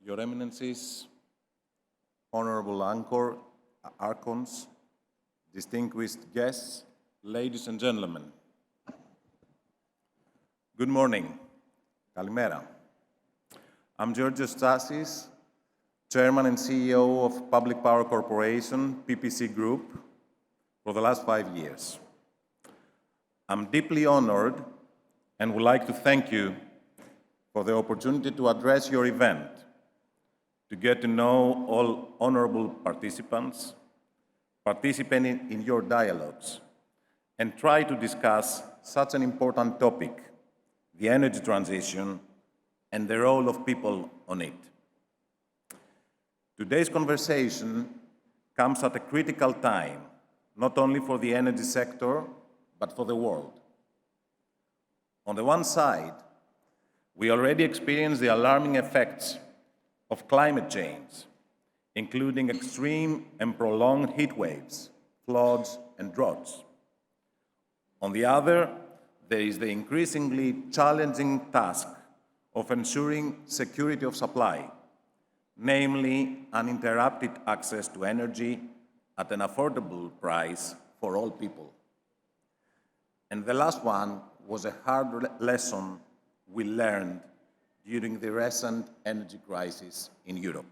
Your Eminencies, Honorable Archons, distinguished guests, ladies and gentlemen. Good morning. Kalimera. I'm Georgios Stassis, Chairman and CEO of Public Power Corporation, PPC Group, for the last 5 years. I'm deeply honored and would like to thank you for the opportunity to address your event, to get to know all honorable participants, participating in your dialogues, and try to discuss such an important topic, the energy transition and the role of people on it. Today's conversation comes at a critical time, not only for the energy sector, but for the world. On the one side, we already experience the alarming effects of climate change, including extreme and prolonged heat waves, floods, and droughts. On the other, there is the increasingly challenging task of ensuring security of supply, namely uninterrupted access to energy at an affordable price for all people. And the last one was a hard lesson we learned during the recent energy crisis in Europe.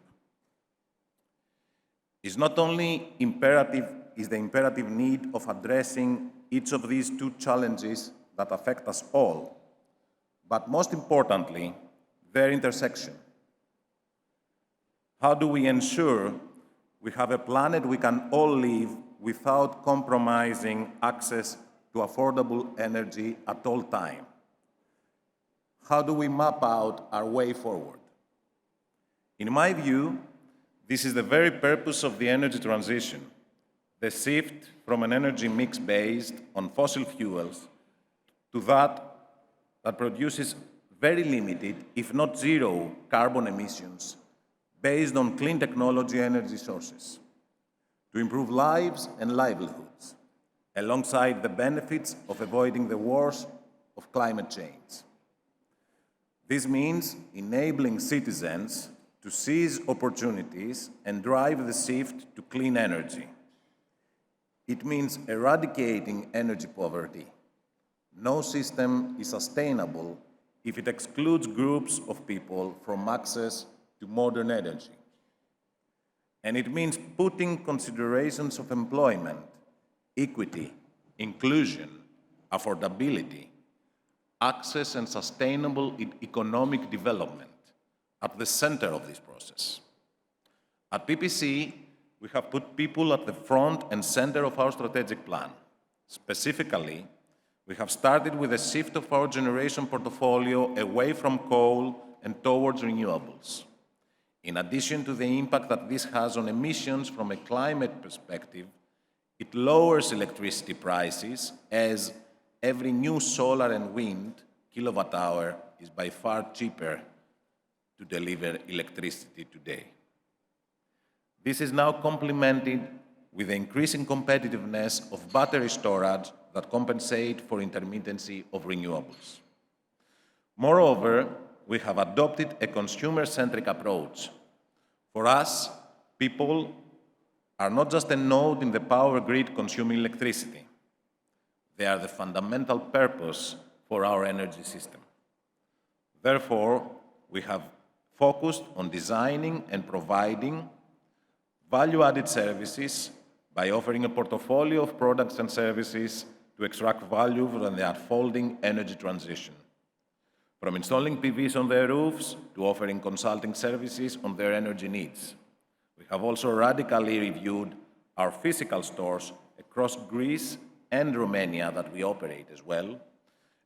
It's not only the imperative need of addressing each of these two challenges that affect us all, but most importantly, their intersection. How do we ensure we have a planet we can all live without compromising access to affordable energy at all times? How do we map out our way forward? In my view, this is the very purpose of the energy transition, the shift from an energy mix based on fossil fuels to that produces very limited, if not zero, carbon emissions based on clean technology energy sources to improve lives and livelihoods, alongside the benefits of avoiding the wars of climate change. This means enabling citizens to seize opportunities and drive the shift to clean energy. It means eradicating energy poverty. No system is sustainable if it excludes groups of people from access to modern energy. And it means putting considerations of employment, equity, inclusion, affordability, access and sustainable economic development at the center of this process. At PPC, we have put people at the front and center of our strategic plan. Specifically, we have started with a shift of our generation portfolio away from coal and towards renewables. In addition to the impact that this has on emissions from a climate perspective, it lowers electricity prices as every new solar and wind kilowatt hour is by far cheaper to deliver electricity today. This is now complemented with the increasing competitiveness of battery storage that compensate for intermittency of renewables. Moreover, we have adopted a consumer-centric approach. For us, people are not just a node in the power grid consuming electricity. They are the fundamental purpose for our energy system. Therefore, we have focused on designing and providing value-added services by offering a portfolio of products and services to extract value from the unfolding energy transition, from installing PVs on their roofs to offering consulting services on their energy needs. We have also radically reviewed our physical stores across Greece and Romania that we operate as well,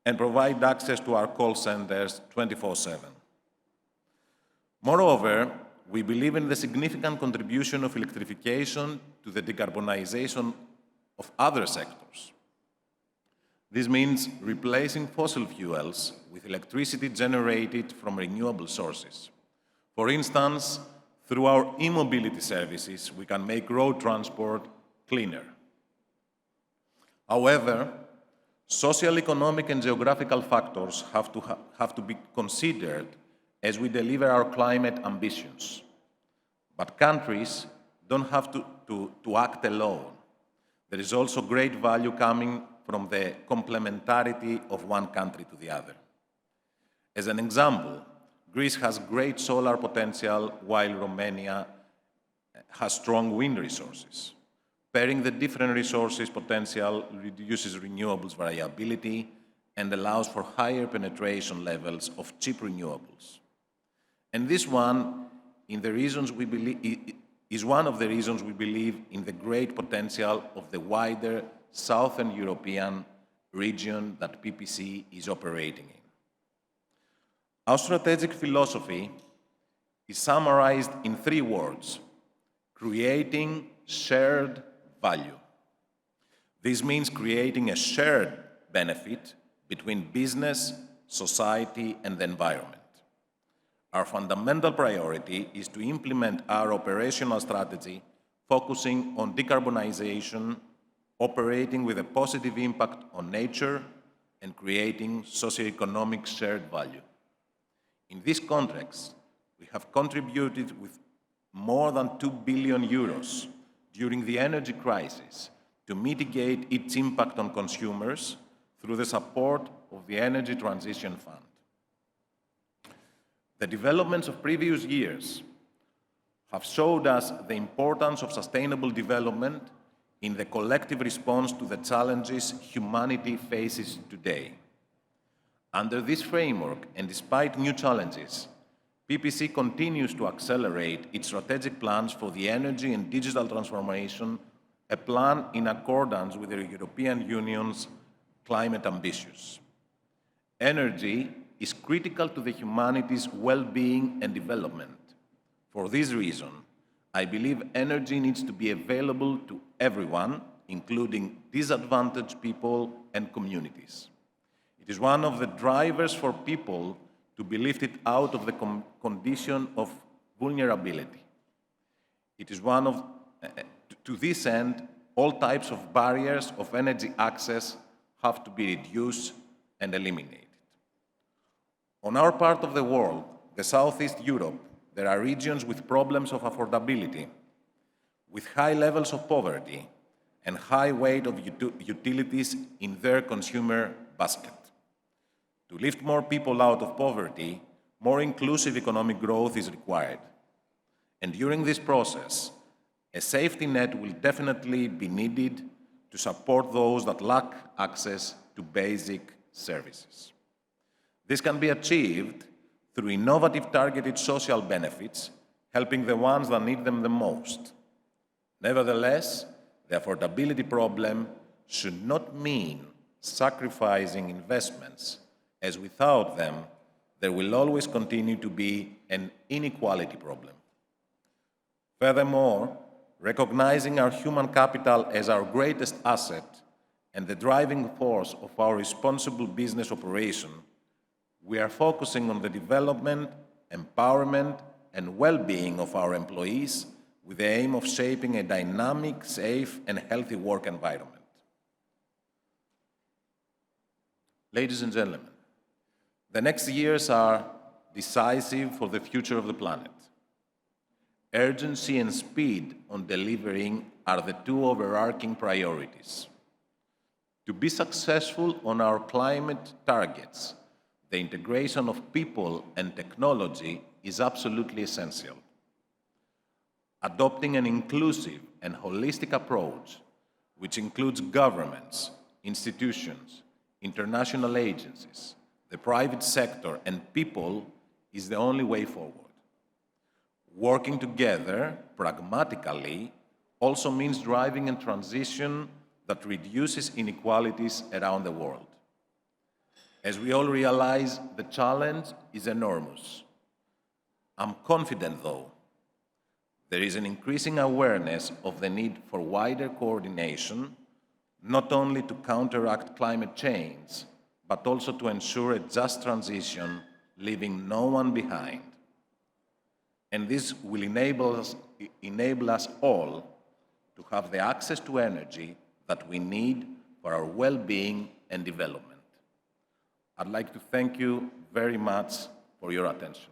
and provide access to our call centers 24/7. Moreover, we believe in the significant contribution of electrification to the decarbonization of other sectors. This means replacing fossil fuels with electricity generated from renewable sources. For instance, through our e-mobility services, we can make road transport cleaner. However, social, economic, and geographical factors have to be considered as we deliver our climate ambitions. But countries don't have to act alone. There is also great value coming from the complementarity of one country to the other. As an example, Greece has great solar potential while Romania has strong wind resources. Pairing the different resources potential reduces renewables variability and allows for higher penetration levels of cheap renewables. And this one is one of the reasons we believe in the great potential of the wider Southern European region that PPC is operating in. Our strategic philosophy is summarized in 3 words: creating shared value. This means creating a shared benefit between business, society, and the environment. Our fundamental priority is to implement our operational strategy focusing on decarbonization, operating with a positive impact on nature, and creating socioeconomic shared value. In this context, we have contributed with more than 2 billion euros during the energy crisis to mitigate its impact on consumers through the support of the Energy Transition Fund. The developments of previous years have showed us the importance of sustainable development in the collective response to the challenges humanity faces today. Under this framework, and despite new challenges, PPC continues to accelerate its strategic plans for the energy and digital transformation, a plan in accordance with the European Union's climate ambitions. Energy is critical to the humanity's well-being and development. For this reason, I believe energy needs to be available to everyone, including disadvantaged people and communities. It is one of the drivers for people to be lifted out of the condition of vulnerability. It is to this end, all types of barriers of energy access have to be reduced and eliminated. On our part of the world, the Southeast Europe, there are regions with problems of affordability, with high levels of poverty and high weight of utilities in their consumer basket. To lift more people out of poverty, more inclusive economic growth is required. And during this process, a safety net will definitely be needed to support those that lack access to basic services. This can be achieved through innovative targeted social benefits, helping the ones that need them the most. Nevertheless, the affordability problem should not mean sacrificing investments, as without them, there will always continue to be an inequality problem. Furthermore, recognizing our human capital as our greatest asset and the driving force of our responsible business operation, we are focusing on the development, empowerment, and well-being of our employees with the aim of shaping a dynamic, safe, and healthy work environment. Ladies and gentlemen, the next years are decisive for the future of the planet. Urgency and speed on delivering are the 2 overarching priorities. To be successful on our climate targets, the integration of people and technology is absolutely essential. Adopting an inclusive and holistic approach, which includes governments, institutions, international agencies, the private sector, and people, is the only way forward. Working together pragmatically also means driving a transition that reduces inequalities around the world. As we all realize, the challenge is enormous. I'm confident, though, there is an increasing awareness of the need for wider coordination, not only to counteract climate change, but also to ensure a just transition, leaving no one behind. And this will enable us all to have the access to energy that we need for our well-being and development. I'd like to thank you very much for your attention.